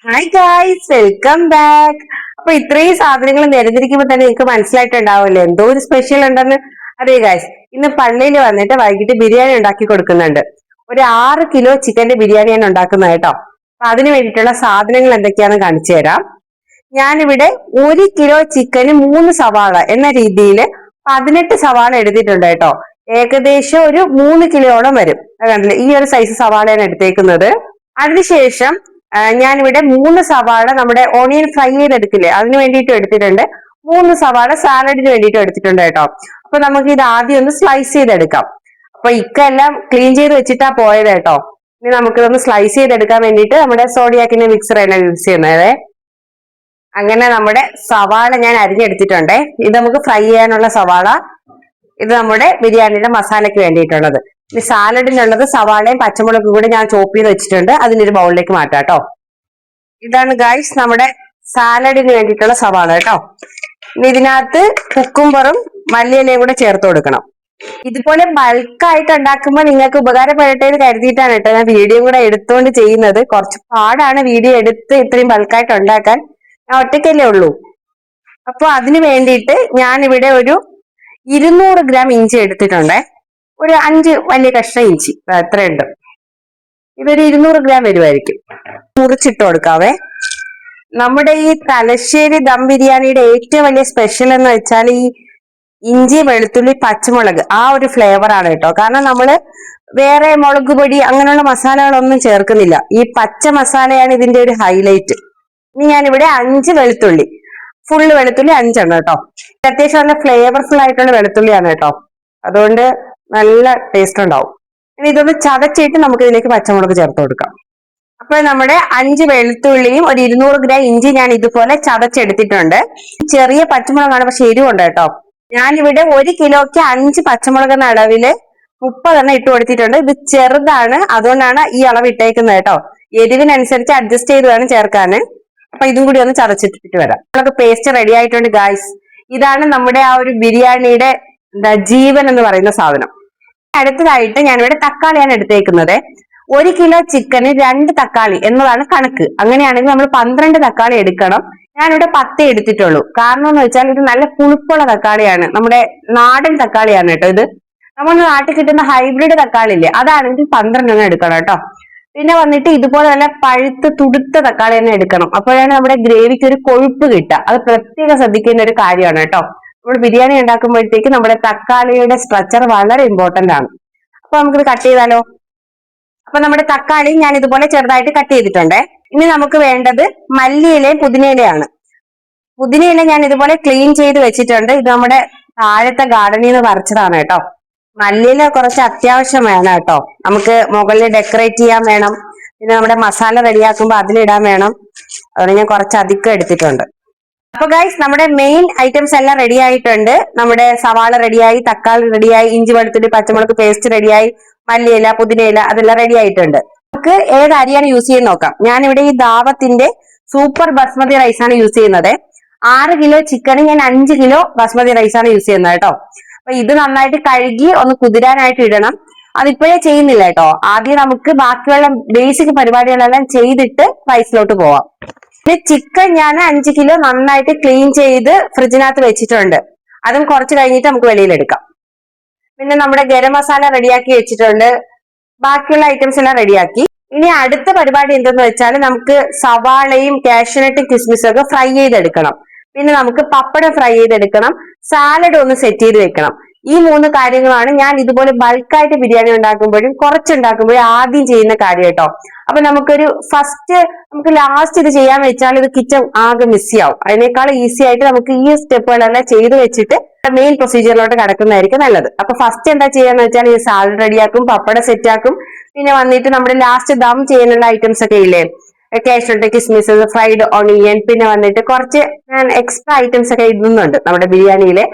Hi guys, welcome back. അപ്പൊ ഇത്രയും സാധനങ്ങൾ നിരന്നിരിക്കുമ്പോ തന്നെ നിങ്ങൾക്ക് മനസ്സിലായിട്ടുണ്ടാവുമല്ലോ എന്തോ ഒരു സ്പെഷ്യൽ ഉണ്ടെന്ന്. അതെ ഗായ്സ്, ഇന്ന് പള്ളിയിൽ വന്നിട്ട് വൈകിട്ട് ബിരിയാണി ഉണ്ടാക്കി കൊടുക്കുന്നുണ്ട്. ഒരു 6 കിലോ ചിക്കന്റെ ബിരിയാണിയാണ് ഉണ്ടാക്കുന്നത് കേട്ടോ. അപ്പൊ അതിന് വേണ്ടിയിട്ടുള്ള സാധനങ്ങൾ എന്തൊക്കെയാണെന്ന് കാണിച്ചു തരാം. ഞാനിവിടെ 1 കിലോ ചിക്കന് 3 സവാള എന്ന രീതിയിൽ 18 സവാള എടുത്തിട്ടുണ്ട് കേട്ടോ. ഏകദേശം ഒരു 3 കിലോയോളം വരും. കണ്ടില്ലേ, ഈ ഒരു സൈസ് സവാളയാണ് എടുത്തേക്കുന്നത്. അതിനുശേഷം ഞാനിവിടെ 3 സവാള നമ്മുടെ ഓണിയൻ ഫ്രൈ ചെയ്തെടുക്കില്ലേ, അതിന് വേണ്ടിയിട്ട് എടുത്തിട്ടുണ്ട്. 3 സവാള സാലഡിന് വേണ്ടിയിട്ട് എടുത്തിട്ടുണ്ട് കേട്ടോ. അപ്പൊ നമുക്ക് ഇത് ആദ്യം ഒന്ന് സ്ലൈസ് ചെയ്തെടുക്കാം. അപ്പൊ എല്ലാം ക്ലീൻ ചെയ്ത് വെച്ചിട്ടാ പോയത് കേട്ടോ. ഇനി നമുക്കിതൊന്ന് സ്ലൈസ് ചെയ്തെടുക്കാൻ വേണ്ടിയിട്ട് നമ്മുടെ സോഡിയാക്കിന്റെ മിക്സർ തന്നെ യൂസ് ചെയ്യുന്നത്. അങ്ങനെ നമ്മുടെ സവാള ഞാൻ അരിഞ്ഞെടുത്തിട്ടുണ്ടേ. ഇത് നമുക്ക് ഫ്രൈ ചെയ്യാനുള്ള സവാള. ഇത് നമ്മുടെ ബിരിയാണിയുടെ മസാലയ്ക്ക് വേണ്ടിയിട്ടുള്ളത്. ഇനി സാലഡിനുള്ളത് സവാളയും പച്ചമുളകും കൂടി ഞാൻ ചോപ്പ് ചെയ്ത് വെച്ചിട്ടുണ്ട്. അതിനൊരു ബൗളിലേക്ക് മാറ്റാം കേട്ടോ. ഇതാണ് ഗൈസ് നമ്മുടെ സാലഡിന് വേണ്ടിയിട്ടുള്ള സവാള കേട്ടോ. ഇനി ഇതിനകത്ത് കുക്കുംബറും മല്ലിയിലയും കൂടെ ചേർത്ത് കൊടുക്കണം. ഇതുപോലെ ബൾക്കായിട്ട് ഉണ്ടാക്കുമ്പോൾ നിങ്ങൾക്ക് ഉപകാരപ്പെടട്ടെ എന്ന് കരുതിയിട്ടാണ് കേട്ടോ ഞാൻ വീഡിയോ കൂടെ എടുത്തുകൊണ്ട് ചെയ്യുന്നത്. കുറച്ച് പാടാണ് വീഡിയോ എടുത്ത് ഇത്രയും ബൾക്കായിട്ട് ഉണ്ടാക്കാൻ. ഞാൻ ഒറ്റയ്ക്കല്ലേ ഉള്ളൂ. അപ്പൊ അതിന് വേണ്ടിയിട്ട് ഞാനിവിടെ ഒരു 200 ഗ്രാം ഇഞ്ചി എടുത്തിട്ടുണ്ടേ. ഒരു 5 വലിയ കഷ്ണം ഇഞ്ചി എത്രയുണ്ട്. ഇതൊരു 200 ഗ്രാം വരുമായിരിക്കും. മുറിച്ചിട്ട് കൊടുക്കാവേ. നമ്മുടെ ഈ തലശ്ശേരി ദം ബിരിയാണിയുടെ ഏറ്റവും വലിയ സ്പെഷ്യൽ എന്ന് വെച്ചാൽ ഈ ഇഞ്ചി, വെളുത്തുള്ളി, പച്ചമുളക്, ആ ഒരു ഫ്ലേവർ ആണ് കേട്ടോ. കാരണം നമ്മള് വേറെ മുളക് പൊടി അങ്ങനെയുള്ള മസാലകളൊന്നും ചേർക്കുന്നില്ല. ഈ പച്ച മസാലയാണ് ഇതിന്റെ ഒരു ഹൈലൈറ്റ്. ഇനി ഞാനിവിടെ 5 വെളുത്തുള്ളി, ഫുള്ള് വെളുത്തുള്ളി 5 എണ്ണം കേട്ടോ. അത്യാവശ്യം നല്ല ഫ്ലേവർഫുൾ ആയിട്ടുള്ള വെളുത്തുള്ളിയാണ് കേട്ടോ. അതുകൊണ്ട് നല്ല ടേസ്റ്റ് ഉണ്ടാവും. ഇനി ഇതൊന്ന് ചതച്ചിട്ട് നമുക്ക് ഇതിലേക്ക് പച്ചമുളക് ചേർത്ത് കൊടുക്കാം. അപ്പൊ നമ്മുടെ 5 വെളുത്തുള്ളിയും ഒരു 200 ഗ്രാം ഇഞ്ചി ഞാൻ ഇതുപോലെ ചതച്ചെടുത്തിട്ടുണ്ട്. ചെറിയ പച്ചമുളകാണ്, പക്ഷെ എരിവുണ്ട് കേട്ടോ. ഞാനിവിടെ 1 കിലോയ്ക്ക് 5 പച്ചമുളക് എന്ന അളവില് 30 എണ്ണം ഇട്ട് കൊടുത്തിട്ടുണ്ട്. ഇത് ചെറുതാണ്, അതുകൊണ്ടാണ് ഈ അളവ് ഇട്ടേക്കുന്നത് കേട്ടോ. എരിവിനനുസരിച്ച് അഡ്ജസ്റ്റ് ചെയ്ത് വേണം ചേർക്കാന്. അപ്പൊ ഇതും കൂടി ഒന്ന് ചതച്ചിട്ടിട്ട് വരാം. നമുക്ക് പേസ്റ്റ് റെഡി ആയിട്ടുണ്ട് ഗായ്സ്. ഇതാണ് നമ്മുടെ ആ ഒരു ബിരിയാണിയുടെ ജീവൻ എന്ന് പറയുന്ന സാധനം. അടുത്തതായിട്ട് ഞാനിവിടെ തക്കാളിയാണ് എടുത്തേക്കുന്നത്. 1 കിലോ ചിക്കന് 2 തക്കാളി എന്നതാണ് കണക്ക്. അങ്ങനെയാണെങ്കിൽ നമ്മൾ 12 തക്കാളി എടുക്കണം. ഞാനിവിടെ 10 എടുത്തിട്ടുള്ളൂ. കാരണം എന്ന് വെച്ചാൽ ഇത് നല്ല പുളിപ്പുള്ള തക്കാളിയാണ്. നമ്മുടെ നാടൻ തക്കാളിയാണ് കേട്ടോ. ഇത് നമ്മൾ നാട്ടിൽ കിട്ടുന്ന ഹൈബ്രിഡ് തക്കാളി ഇല്ലേ, അതാണെങ്കിൽ 12 എടുക്കണം കേട്ടോ. പിന്നെ വന്നിട്ട് ഇതുപോലെ നല്ല പഴുത്ത് തുടുത്ത തക്കാളി തന്നെ എടുക്കണം. അപ്പോഴാണ് നമ്മുടെ ഗ്രേവിക്ക് ഒരു കൊഴുപ്പ് കിട്ടുക. അത് പ്രത്യേകം ശ്രദ്ധിക്കേണ്ട ഒരു കാര്യമാണ് കേട്ടോ. നമ്മൾ ബിരിയാണി ഉണ്ടാക്കുമ്പോഴത്തേക്ക് നമ്മുടെ തക്കാളിയുടെ സ്ട്രക്ചർ വളരെ ഇമ്പോർട്ടന്റ് ആണ്. അപ്പൊ നമുക്കിത് കട്ട് ചെയ്താലോ. അപ്പൊ നമ്മുടെ തക്കാളി ഞാൻ ഇതുപോലെ ചെറുതായിട്ട് കട്ട് ചെയ്തിട്ടുണ്ട്. ഇനി നമുക്ക് വേണ്ടത് മല്ലിയിലയും പുതിനയിലയാണ്. പുതിനയില ഞാൻ ഇതുപോലെ ക്ലീൻ ചെയ്ത് വെച്ചിട്ടുണ്ട്. ഇത് നമ്മുടെ താഴത്തെ ഗാർഡനിൽ നിന്ന് പറിച്ചതാണ് കേട്ടോ. മല്ലിയില കുറച്ച് അത്യാവശ്യം വേണം കേട്ടോ. നമുക്ക് മുകളിൽ ഡെക്കറേറ്റ് ചെയ്യാൻ വേണം. പിന്നെ നമ്മുടെ മസാല റെഡിയാക്കുമ്പോൾ അതിലിടാൻ വേണം. അതുകൊണ്ട് ഞാൻ കുറച്ച് അധികം എടുത്തിട്ടുണ്ട്. അപ്പൊ ഗൈസ്, നമ്മുടെ മെയിൻ ഐറ്റംസ് എല്ലാം റെഡി ആയിട്ടുണ്ട്. നമ്മുടെ സവാള റെഡിയായി, തക്കാളി റെഡിയായി, ഇഞ്ചി, വെളുത്തുള്ളി, പച്ചമുളക് പേസ്റ്റ് റെഡിയായി, മല്ലിയില, പുതിനയില അതെല്ലാം റെഡി ആയിട്ടുണ്ട്. നമുക്ക് ഏത് അരിയാണ് യൂസ് ചെയ്യുന്ന നോക്കാം. ഞാനിവിടെ ഈ ദാവത്തിന്റെ സൂപ്പർ ബസ്മതി റൈസ് ആണ് യൂസ് ചെയ്യുന്നത്. 6 കിലോ ചിക്കന് ഞാൻ 5 കിലോ ബസ്മതി റൈസ് ആണ് യൂസ് ചെയ്യുന്നത് കേട്ടോ. അപ്പൊ ഇത് നന്നായിട്ട് കഴുകി ഒന്ന് കുതിരാനായിട്ട് ഇടണം. അതിപ്പോഴേ ചെയ്യുന്നില്ല കേട്ടോ. ആദ്യം നമുക്ക് ബാക്കിയുള്ള ബേസിക് പരിപാടികളെല്ലാം ചെയ്തിട്ട് റൈസിലോട്ട് പോവാം. പിന്നെ ചിക്കൻ ഞാൻ 5 കിലോ നന്നായിട്ട് ക്ലീൻ ചെയ്ത് ഫ്രിഡ്ജിനകത്ത് വെച്ചിട്ടുണ്ട്. അതും കുറച്ച് കഴിഞ്ഞിട്ട് നമുക്ക് വെളിയിലെടുക്കാം. പിന്നെ നമ്മുടെ ഗരം മസാല റെഡിയാക്കി വെച്ചിട്ടുണ്ട്. ബാക്കിയുള്ള ഐറ്റംസ് എല്ലാം റെഡിയാക്കി. ഇനി അടുത്ത പരിപാടി എന്തെന്ന് വെച്ചാൽ നമുക്ക് സവാളയും കാഷ്യൂനട്ടും കിസ്മിസും ഒക്കെ ഫ്രൈ ചെയ്തെടുക്കണം. പിന്നെ നമുക്ക് പപ്പടം ഫ്രൈ ചെയ്തെടുക്കണം. സാലഡ് ഒന്ന് സെറ്റ് ചെയ്ത് വെക്കണം. ഈ 3 കാര്യങ്ങളാണ് ഞാൻ ഇതുപോലെ ബൾക്കായിട്ട് ബിരിയാണി ഉണ്ടാക്കുമ്പോഴും കുറച്ചുണ്ടാക്കുമ്പോഴും ആദ്യം ചെയ്യുന്ന കാര്യം കേട്ടോ. അപ്പൊ നമുക്ക് ലാസ്റ്റ് ഇത് ചെയ്യാൻ വെച്ചാൽ ഇത് കിച്ചൺ ആകെ മിസ്സി ആവും. അതിനേക്കാൾ ഈസി ആയിട്ട് നമുക്ക് ഈ സ്റ്റെപ്പുകളെല്ലാം ചെയ്ത് വെച്ചിട്ട് മെയിൻ പ്രൊസീജിയറിലോട്ട് കിടക്കുന്നതായിരിക്കും നല്ലത്. അപ്പൊ ഫസ്റ്റ് എന്താ ചെയ്യാന്ന് വെച്ചാൽ ഈ സാലഡ് റെഡിയാക്കും, പപ്പടം സെറ്റ് ആക്കും. പിന്നെ വന്നിട്ട് നമ്മുടെ ലാസ്റ്റ് ദം ചെയ്യാനുള്ള ഐറ്റംസ് ഒക്കെ ഇല്ലേ, കാഷ്യൂനട്ട്, കിസ്മിസ്, ഫ്രൈഡ് ഓണിയൻ, പിന്നെ വന്നിട്ട് കുറച്ച് ഞാൻ എക്സ്ട്രാ ഐറ്റംസ് ഒക്കെ ഇടുന്നുണ്ട് നമ്മുടെ ബിരിയാണിയില്.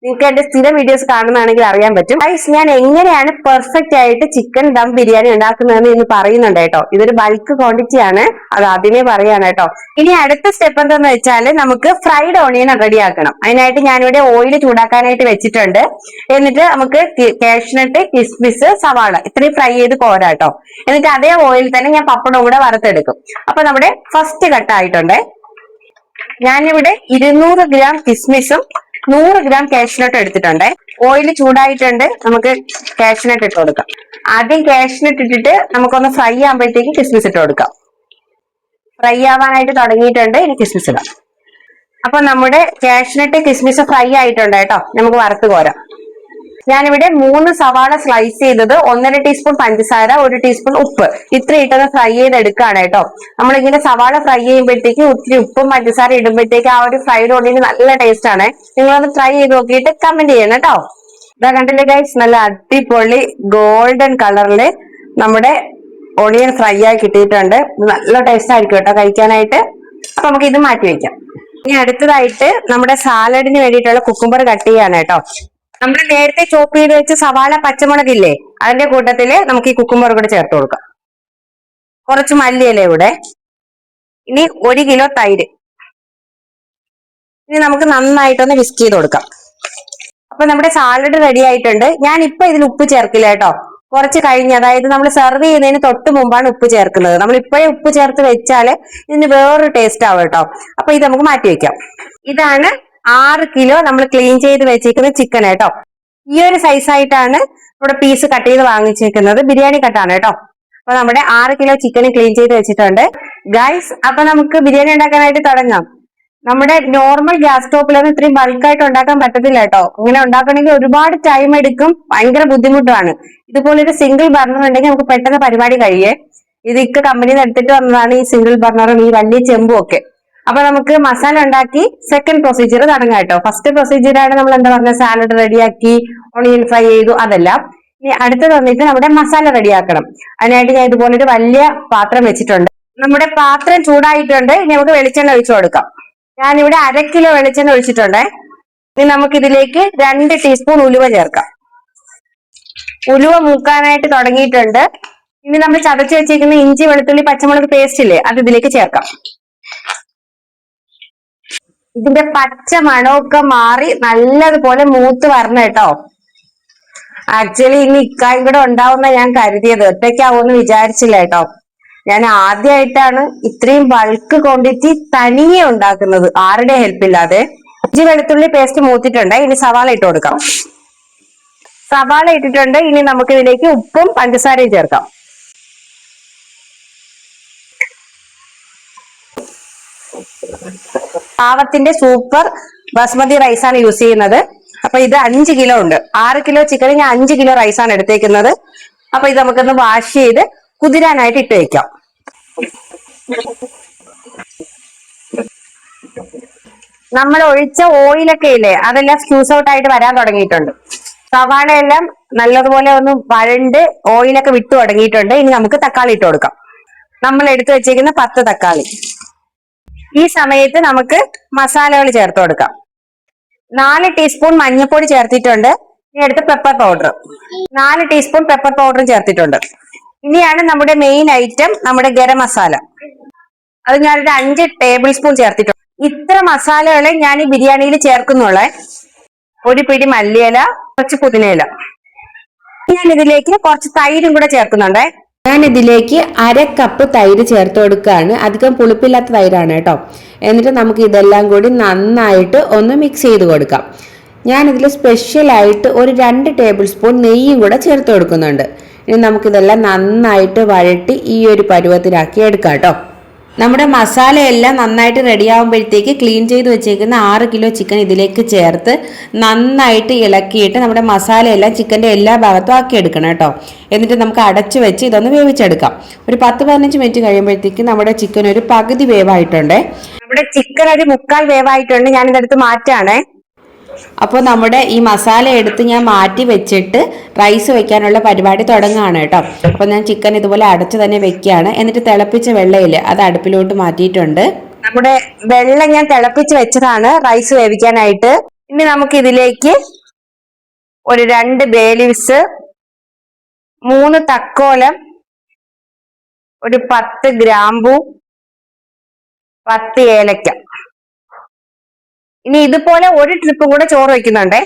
നിങ്ങൾക്ക് എന്റെ സ്ഥിര വീഡിയോസ് കാണുന്നതാണെങ്കിൽ അറിയാൻ പറ്റും. ഗൈസ്, ഞാൻ എങ്ങനെയാണ് പെർഫെക്റ്റ് ആയിട്ട് ചിക്കൻ ദം ബിരിയാണി ഉണ്ടാക്കുന്നതെന്ന് ഇന്ന് പറയുന്നുണ്ട് കേട്ടോ. ഇതൊരു ബൾക്ക് ക്വാണ്ടിറ്റി ആണ്, അത് ആദ്യമേ പറയാണ് കേട്ടോ. ഇനി അടുത്ത സ്റ്റെപ്പ് എന്താന്ന് വെച്ചാൽ നമുക്ക് ഫ്രൈഡ് ഓണിയൻ റെഡിയാക്കണം. അതിനായിട്ട് ഞാനിവിടെ ഓയിൽ ചൂടാക്കാനായിട്ട് വെച്ചിട്ടുണ്ട്. എന്നിട്ട് നമുക്ക് കാഷ്നട്ട്, കിസ്മിസ്, സവാള ഇത്രയും ഫ്രൈ ചെയ്ത് കോരാട്ടോ. എന്നിട്ട് അതേ ഓയിൽ തന്നെ ഞാൻ പപ്പടം കൂടെ വറുത്തെടുക്കും. അപ്പൊ നമ്മുടെ ഫസ്റ്റ് കട്ടായിട്ടുണ്ട്. ഞാനിവിടെ 200 ഗ്രാം കിസ്മിസും 100 ഗ്രാം കാഷ്നട്ട് എടുത്തിട്ടുണ്ട്. ഓയിൽ ചൂടായിട്ടുണ്ട്, നമുക്ക് കാഷ്നട്ട് ഇട്ട് കൊടുക്കാം. ആദ്യം കാഷ്നട്ട് ഇട്ടിട്ട് നമുക്കൊന്ന് ഫ്രൈ ആകുമ്പോഴത്തേക്ക് കിസ്മിസ് ഇട്ട് കൊടുക്കാം. ഫ്രൈ ആവാനായിട്ട് തുടങ്ങിയിട്ടുണ്ട്, ഇനി കിസ്മിസ് ഇടാം. അപ്പൊ നമ്മുടെ കാഷ്നട്ട് കിസ്മിസ് ഫ്രൈ ആയിട്ടുണ്ട് കേട്ടോ. നമുക്ക് വറുത്ത് കോരാം. ഞാനിവിടെ 3 സവാള സ്ലൈസ് ചെയ്തത്, 1.5 ടീസ്പൂൺ പഞ്ചസാര, 1 ടീസ്പൂൺ ഉപ്പ് ഇത്ര ഇട്ടൊന്ന് ഫ്രൈ ചെയ്തെടുക്കുകയാണ് കേട്ടോ. നമ്മളിങ്ങനെ സവാള ഫ്രൈ ചെയ്യുമ്പോഴത്തേക്ക് ഒത്തിരി ഉപ്പും പഞ്ചസാര ഇടുമ്പോഴത്തേക്ക് ആ ഒരു ഫ്രൈഡ് ഓണിയന് നല്ല ടേസ്റ്റ് ആണ്. നിങ്ങളൊന്ന് ട്രൈ ചെയ്ത് നോക്കിയിട്ട് കമന്റ് ചെയ്യണം കേട്ടോ. ഇതാ കണ്ടില്ലേ ഗൈസ്, നല്ല അടിപൊളി ഗോൾഡൻ കളറില് നമ്മുടെ ഓണിയൻ ഫ്രൈ ആയി കിട്ടിയിട്ടുണ്ട്. നല്ല ടേസ്റ്റ് ആയിരിക്കും കേട്ടോ കഴിക്കാനായിട്ട്. അപ്പൊ നമുക്ക് ഇത് മാറ്റി വെക്കാം. ഇനി അടുത്തതായിട്ട് നമ്മുടെ സാലഡിന് വേണ്ടിയിട്ടുള്ള കുക്കുംബർ കട്ട് ചെയ്യാണ് കേട്ടോ. നമ്മൾ നേരത്തെ ചോപ്പ് ചെയ്ത് വെച്ച് സവാള, പച്ചമുളക് ഇല്ലേ, അതിന്റെ കൂട്ടത്തില് നമുക്ക് ഈ കുക്കുംബർ കൂടെ ചേർത്ത് കൊടുക്കാം. കുറച്ച് മല്ലിയില ഇവിടെ. ഇനി 1 കിലോ തൈര്. ഇനി നമുക്ക് നന്നായിട്ടൊന്ന് വിസ്ക് ചെയ്ത് കൊടുക്കാം. അപ്പൊ നമ്മുടെ സാലഡ് റെഡി ആയിട്ടുണ്ട്. ഞാൻ ഇപ്പൊ ഇതിൽ ഉപ്പ് ചേർക്കില്ല കേട്ടോ. കുറച്ച് കഴിഞ്ഞ്, അതായത് നമ്മൾ സെർവ് ചെയ്യുന്നതിന് തൊട്ട് മുമ്പാണ് ഉപ്പ് ചേർക്കുന്നത്. നമ്മൾ ഇപ്പോഴേ ഉപ്പ് ചേർത്ത് വെച്ചാല് ഇതിന് വേറൊരു ടേസ്റ്റ് ആവും കേട്ടോ. അപ്പൊ ഇത് നമുക്ക് മാറ്റി വെക്കാം. ഇതാണ് 6 കിലോ നമ്മൾ ക്ലീൻ ചെയ്ത് വെച്ചേക്കുന്ന ചിക്കൻ കേട്ടോ. ഈ ഒരു സൈസ് ആയിട്ടാണ് ഇവിടെ പീസ് കട്ട് ചെയ്ത് വാങ്ങിച്ചേക്കുന്നത്. ബിരിയാണി കട്ടാണ് കേട്ടോ. അപ്പൊ നമ്മുടെ 6 കിലോ ചിക്കൻ ക്ലീൻ ചെയ്ത് വെച്ചിട്ടുണ്ട് ഗൈസ്. അപ്പൊ നമുക്ക് ബിരിയാണി ഉണ്ടാക്കാനായിട്ട് തുടങ്ങാം. നമ്മുടെ നോർമൽ ഗ്യാസ് സ്റ്റോപ്പിലൊന്നും ഇത്രയും ബൾക്കായിട്ട് ഉണ്ടാക്കാൻ പറ്റത്തില്ല കേട്ടോ. ഇങ്ങനെ ഉണ്ടാക്കണമെങ്കിൽ ഒരുപാട് ടൈം എടുക്കും, ഭയങ്കര ബുദ്ധിമുട്ടാണ്. ഇതുപോലൊരു സിംഗിൾ ബർണർ ഉണ്ടെങ്കിൽ നമുക്ക് പെട്ടെന്ന് പരിപാടി കഴിയേ. ഇത് കമ്പനിയിൽ നിന്ന് എടുത്തിട്ട് വന്നതാണ് ഈ സിംഗിൾ ബർണറും ഈ വലിയ ചെമ്പും ഒക്കെ. അപ്പൊ നമുക്ക് മസാല ഉണ്ടാക്കി സെക്കൻഡ് പ്രൊസീജിയർ തുടങ്ങാം കേട്ടോ. ഫസ്റ്റ് പ്രൊസീജിയറാണ് നമ്മൾ എന്താ പറഞ്ഞ സാലഡ് റെഡിയാക്കി, ഓണിയൻ ഫ്രൈ ചെയ്തു, അതെല്ലാം. ഇനി അടുത്തത് വന്നിട്ട് നമ്മുടെ മസാല റെഡിയാക്കണം. അതിനായിട്ട് ഞാൻ ഇതുപോലൊരു വലിയ പാത്രം വെച്ചിട്ടുണ്ട്. നമ്മുടെ പാത്രം ചൂടായിട്ടുണ്ട്. ഇനി നമുക്ക് വെളിച്ചെണ്ണ ഒഴിച്ചു കൊടുക്കാം. ഞാനിവിടെ 1/2 കിലോ വെളിച്ചെണ്ണ ഒഴിച്ചിട്ടുണ്ട്. ഇനി നമുക്ക് ഇതിലേക്ക് 2 ടീസ്പൂൺ ഉലുവ ചേർക്കാം. ഉലുവ മൂക്കാനായിട്ട് തുടങ്ങിയിട്ടുണ്ട്. ഇനി നമ്മൾ ചതച്ച് വെച്ചിരിക്കുന്ന ഇഞ്ചി, വെളുത്തുള്ളി, പച്ചമുളക് പേസ്റ്റ് ഇല്ലേ, അത് ഇതിലേക്ക് ചേർക്കാം. ഇതിന്റെ പച്ച മണമൊക്കെ മാറി നല്ലതുപോലെ മൂത്ത് വരണം കേട്ടോ. ആക്ച്വലി ഇനി ഇക്കായും കൂടെ ഉണ്ടാവുന്ന ഞാൻ കരുതിയത്, ഒറ്റയ്ക്കാവുമെന്ന് വിചാരിച്ചില്ല കേട്ടോ. ഞാൻ ആദ്യമായിട്ടാണ് ഇത്രയും ബൾക്ക് ക്വാണ്ടിറ്റി തനിയെ ഉണ്ടാക്കുന്നത്, ആരുടെ ഹെൽപ്പ് ഇല്ലാതെ. ഇഞ്ചി വെളുത്തുള്ളി പേസ്റ്റ് മൂത്തിട്ടുണ്ട്. ഇനി സവാള ഇട്ട് കൊടുക്കാം. സവാള ഇട്ടിട്ടുണ്ട്. ഇനി നമുക്ക് ഇതിലേക്ക് ഉപ്പും പഞ്ചസാരയും ചേർക്കാം. പാവത്തിന്റെ സൂപ്പർ ബസ്മതി റൈസാണ് യൂസ് ചെയ്യുന്നത്. അപ്പൊ ഇത് 5 കിലോ ഉണ്ട്. 6 കിലോ ചിക്കന് ഞാൻ 5 കിലോ റൈസാണ് എടുത്തേക്കുന്നത്. അപ്പൊ ഇത് നമുക്കൊന്ന് വാഷ് ചെയ്ത് കുതിരാനായിട്ട് ഇട്ട് വെക്കാം. നമ്മൾ ഒഴിച്ച ഓയിലൊക്കെ ഇല്ലേ, അതെല്ലാം സ്ക്യൂസ് ഔട്ട് ആയിട്ട് വരാൻ തുടങ്ങിയിട്ടുണ്ട്. സവാള എല്ലാം നല്ലതുപോലെ ഒന്ന് വഴണ്ട് ഓയിലൊക്കെ വിട്ടു തുടങ്ങിയിട്ടുണ്ട്. ഇനി നമുക്ക് തക്കാളി ഇട്ട് കൊടുക്കാം. നമ്മൾ എടുത്തു വെച്ചേക്കുന്ന 10 തക്കാളി. ഈ സമയത്ത് നമുക്ക് മസാലകൾ ചേർത്ത് കൊടുക്കാം. 4 ടീസ്പൂൺ മഞ്ഞൾപ്പൊടി ചേർത്തിട്ടുണ്ട്. ഇനി അടുത്ത് പെപ്പർ പൗഡർ 4 ടീസ്പൂൺ പെപ്പർ പൗഡറും ചേർത്തിട്ടുണ്ട്. ഇനിയാണ് നമ്മുടെ മെയിൻ ഐറ്റം, നമ്മുടെ ഗരം മസാല. അത് ഞാനൊരു 5 ടേബിൾ സ്പൂൺ ചേർത്തിട്ടുണ്ട്. ഇത്ര മസാലകളെ ഞാൻ ഈ ബിരിയാണിയിൽ ചേർക്കുന്നുള്ളേ. ഒരു പിടി മല്ലിയില, കുറച്ച് പുതിനയില. ഞാൻ ഇതിലേക്ക് കുറച്ച് തൈരും കൂടെ ചേർക്കുന്നുണ്ടേ. ഞാൻ ഇതിലേക്ക് 1/2 കപ്പ് തൈര് ചേർത്ത് കൊടുക്കുകയാണ്. അധികം പുളിപ്പില്ലാത്ത തൈരാണ് കേട്ടോ. എന്നിട്ട് നമുക്ക് ഇതെല്ലാം കൂടി നന്നായിട്ട് ഒന്ന് മിക്സ് ചെയ്ത് കൊടുക്കാം. ഞാനിതിൽ സ്പെഷ്യലായിട്ട് ഒരു 2 ടേബിൾ സ്പൂൺ നെയ്യും കൂടെ ചേർത്ത് കൊടുക്കുന്നുണ്ട്. ഇനി നമുക്കിതെല്ലാം നന്നായിട്ട് വഴട്ടി ഈ ഒരു പരുവത്തിലാക്കി എടുക്കാം കേട്ടോ. നമ്മുടെ മസാലയെല്ലാം നന്നായിട്ട് റെഡിയാകുമ്പോഴത്തേക്ക് ക്ലീൻ ചെയ്ത് വെച്ചേക്കുന്ന 6 കിലോ ചിക്കൻ ഇതിലേക്ക് ചേർത്ത് നന്നായിട്ട് ഇളക്കിയിട്ട് നമ്മുടെ മസാലയെല്ലാം ചിക്കൻ്റെ എല്ലാ ഭാഗത്തും ആക്കി എടുക്കണം കേട്ടോ. എന്നിട്ട് നമുക്ക് അടച്ചു വെച്ച് ഇതൊന്ന് വേവിച്ചെടുക്കാം. ഒരു 10-15 മിനിറ്റ് കഴിയുമ്പോഴത്തേക്ക് നമ്മുടെ ചിക്കൻ ഒരു പകുതി വേവായിട്ടുണ്ട്. നമ്മുടെ ചിക്കൻ ഒരു 1/4 വേവായിട്ടുണ്ട്. ഞാനിതെടുത്ത് മാറ്റാണേ. അപ്പോൾ നമ്മുടെ ഈ മസാല എടുത്ത് ഞാൻ മാറ്റി വെച്ചിട്ട് റൈസ് വെക്കാനുള്ള പരിപാടി തുടങ്ങുകയാണ് കേട്ടോ. അപ്പോൾ ഞാൻ ചിക്കൻ ഇതുപോലെ അടച്ച് തന്നെ വെക്കുകയാണ്. എന്നിട്ട് തിളപ്പിച്ച വെള്ളയില് അത് അടുപ്പിലോട്ട് മാറ്റിയിട്ടുണ്ട്. നമ്മുടെ വെള്ളം ഞാൻ തിളപ്പിച്ച് വെച്ചതാണ് റൈസ് വേവിക്കാനായിട്ട്. ഇനി നമുക്ക് ഇതിലേക്ക് ഒരു 2 ബേ ലീവ്സ്, 3 തക്കോലം, ഒരു 10 ഗ്രാമ്പു, 10 ഏലക്ക. ഇനി ഇതുപോലെ ഒരു ട്രിപ്പും കൂടെ ചോറ് വെക്കുന്നുണ്ടേ.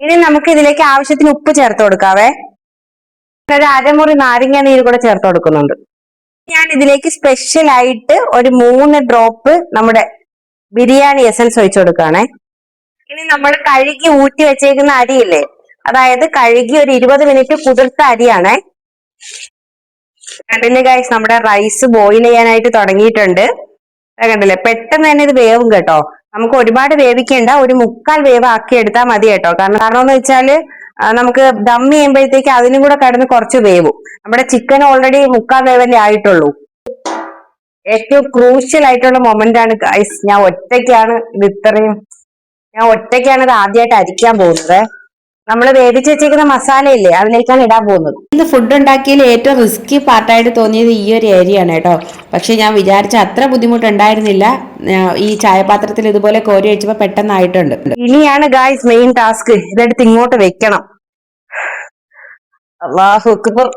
ഇനി നമുക്ക് ഇതിലേക്ക് ആവശ്യത്തിന് ഉപ്പ് ചേർത്ത് കൊടുക്കാവേ. ഒരു അരമുറി നാരങ്ങ നീര് കൂടെ ചേർത്ത് കൊടുക്കുന്നുണ്ട്. ഞാൻ ഇതിലേക്ക് സ്പെഷ്യൽ ആയിട്ട് ഒരു 3 ഡ്രോപ്പ് നമ്മുടെ ബിരിയാണി എസൻസ് ഒഴിച്ചു കൊടുക്കുകയാണേ. ഇനി നമ്മൾ കഴുകി ഊറ്റി വെച്ചേക്കുന്ന അരിയില്ലേ, അതായത് കഴുകി ഒരു 20 മിനിറ്റ് കുതിർത്ത അരിയാണേ. കണ്ടില്ലേ ഗൈസ്, നമ്മുടെ റൈസ് ബോയിൽ ചെയ്യാനായിട്ട് തുടങ്ങിയിട്ടുണ്ട്. കണ്ടില്ലേ, പെട്ടെന്ന് തന്നെ ഇത് വേവും കേട്ടോ. നമുക്ക് ഒരുപാട് വേവിക്കേണ്ട, ഒരു 1/4 വേവ് ആക്കി എടുത്താൽ മതി കേട്ടോ. കാരണം എന്ന് വെച്ചാല് നമുക്ക് ദം ചെയ്യുമ്പോഴത്തേക്ക് അതിനും കൂടെ കടന്ന് കുറച്ച് വേവും. നമ്മുടെ ചിക്കൻ ഓൾറെഡി 1/4 വേവല്ലേ ആയിട്ടുള്ളൂ. ഏറ്റവും ക്രൂഷ്യൽ ആയിട്ടുള്ള മൊമെന്റ് ആണ് ഗൈസ്. ഞാൻ ഒറ്റയ്ക്കാണ് ഇത് ആദ്യമായിട്ട് അരിക്കാൻ പോകുന്നത്. നമ്മൾ വേവിച്ച് വെച്ചേക്കുന്ന മസാല ഇല്ലേ, അതിലേക്കാണ് ഇടാൻ പോകുന്നത്. ഇന്ന് ഫുഡ് ഉണ്ടാക്കിയതിൽ ഏറ്റവും റിസ്കി പാർട്ടായിട്ട് തോന്നിയത് ഈ ഒരു ഏരിയ ആണ് കേട്ടോ. പക്ഷെ ഞാൻ വിചാരിച്ച അത്ര ബുദ്ധിമുട്ടുണ്ടായിരുന്നില്ല. ഈ ചായപാത്രത്തിൽ ഇതുപോലെ കോരി വെച്ചപ്പോ പെട്ടെന്നായിട്ടുണ്ട്. ഇനിയാണ് ഗായ്സ് മെയിൻ ടാസ്ക്. ഇതെടുത്ത് ഇങ്ങോട്ട് വെക്കണം. അല്ലാഹു അക്ബർ.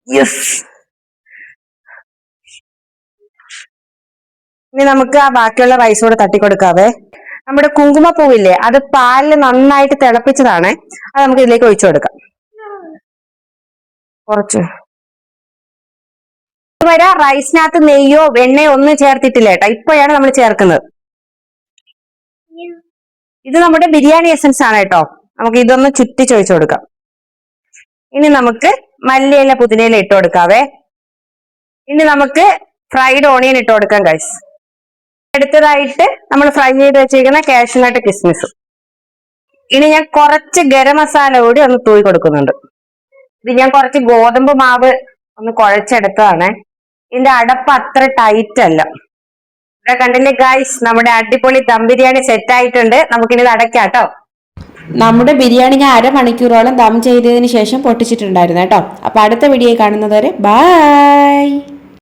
യെസ്. ഇനി നമുക്ക് ആ ബാക്കിയുള്ള റൈസ് കൂടെ തട്ടിക്കൊടുക്കാവേ. നമ്മുടെ കുങ്കുമപ്പൂവില്ലേ, അത് പാലിൽ നന്നായിട്ട് തിളപ്പിച്ചതാണ്. അത് നമുക്ക് ഇതിലേക്ക് ഒഴിച്ചു കൊടുക്കാം. കുറച്ച് വരെ റൈസിനകത്ത് നെയ്യോ വെണ്ണയോ ഒന്നും ചേർത്തിട്ടില്ല കേട്ടോ. ഇപ്പോഴാണ് നമ്മൾ ചേർക്കുന്നത്. ഇത് നമ്മുടെ ബിരിയാണി എസൻസ് ആണ് കേട്ടോ. നമുക്ക് ഇതൊന്ന് ചുറ്റിച്ചൊഴിച്ചു കൊടുക്കാം. ഇനി നമുക്ക് മല്ലിയില പുതിനയില ഇട്ട് കൊടുക്കാവേ. ഇനി നമുക്ക് ഫ്രൈഡ് ഓണിയൻ ഇട്ട് കൊടുക്കാം ഗൈസ്. അടുത്തതായിട്ട് നമ്മൾ ഫ്രൈ ചെയ്ത് വെച്ചിരിക്കുന്ന കാഷ്യൂനട്ട് കിസ്മിസും. ഇനി ഞാൻ കുറച്ച് ഗരം മസാല കൂടി ഒന്ന് തൂയി കൊടുക്കുന്നുണ്ട്. ഇത് ഞാൻ കുറച്ച് ഗോതമ്പ് മാവ് ഒന്ന് കുഴച്ചെടുത്തതാണ്. ഇതിന്റെ അടപ്പ് അത്ര ടൈറ്റ് അല്ല. ഇവിടെ കണ്ടില്ലേ ഗൈസ്, നമ്മുടെ അടിപൊളി ദം ബിരിയാണി സെറ്റ് ആയിട്ടുണ്ട്. നമുക്കിനി ഇത് അടയ്ക്കാം കേട്ടോ. നമ്മുടെ ബിരിയാണി ഞാൻ 1/2 മണിക്കൂറോളം ദം ചെയ്തതിന് ശേഷം പൊട്ടിച്ചിട്ടുണ്ടായിരുന്നു കേട്ടോ. അപ്പൊ അടുത്ത വീഡിയോ കാണുന്നത് വരെ ബൈ.